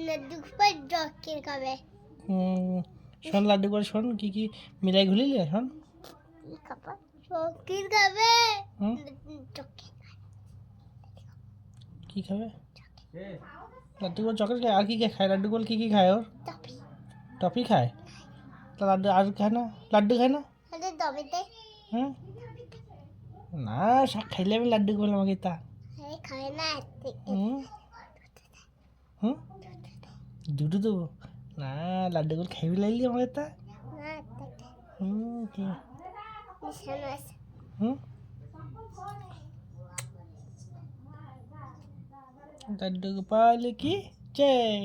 Laddu Gopal chocolate খাবে। শোন লাড্ডু গোপাল শোন কি কি মিলাই ঘুলিলি শোন চকলেট খাবে। কি খাবে লাড্ডু গোপাল চকলেট খায় আর কি কি খায় লাড্ডু গোপাল কি খায় ওর টপি খায় তা লাড্ডু আর খায় না লাড্ডু খায় না হুম না সব খাইলে আমি লাড্ডু গোপাল আমাকে তা খায় না। হুম দুটো দেবো না লাড্ডু গোপাল খাইবি লাইলি আমাকে তা লাড্ডু গোপাল কি জয়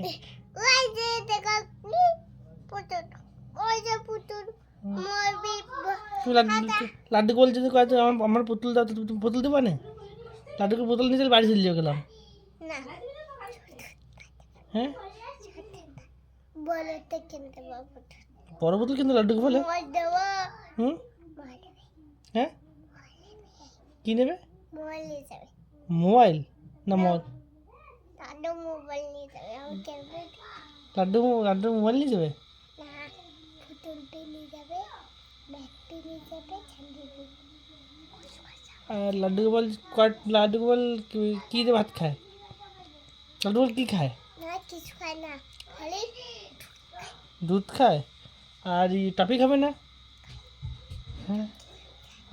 লাড্ডু গোপাল যদি কয় আমার পুতুল দাও তুমি পুতুল দেবা না লাড্ডুকে পুতুল নিয়ে বাড়ি চলে যাবে গেলাম হ্যাঁ বড় পুতুল কিন্তু লাড্ডু গোপালে হ্যাঁ কি নেবে মোবাইল না লাড্ডু লাড্ডু মোবাইল নিয়ে যাবে আর লাড্ডু গোপাল লাড্ডু গোপাল কি দিয়ে ভাত খায় লাড্ডু গোপাল কি খায় দুধ খায় আর টপি খাবে না হ্যাঁ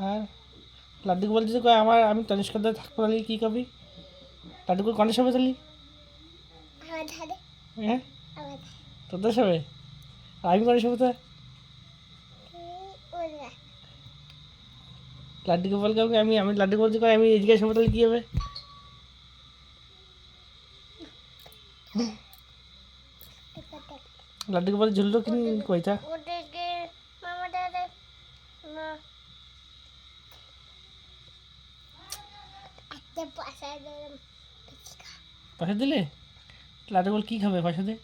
আর লাড্ডু গোপাল যদি কয় আমি তনিষ্কার দাদা থাকবো তাহলে কী খাবি লাড্ডু গোপাল কনের সময় তাহলে হ্যাঁ তোদের সবে আমি কনের সময় তো লাড্ডু গোপাল কাউকে আমি লাড্ডু গোপাল যদি আমি এদিকে সময় তাহলে কী হবে লাড্ডু গোপাল ঝুললো কি কইতা পয়সা দিলে লাড্ডু গোপাল কী খাবে পয়সা দিয়ে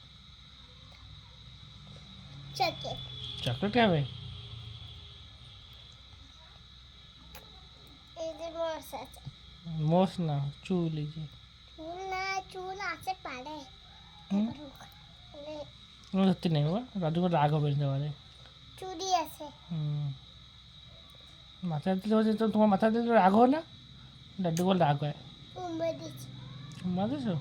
চকলেট খাবে মোষ না চুল এই যে ধরতে নেই বাবা লাড্ডু গোপাল রাগ হবে নিতে পারে মাথায় দিলে হচ্ছে তো তোমার মাথায় দিলে রাগ হয় না লাড্ডু গোপাল রাগ হয় মা দিছো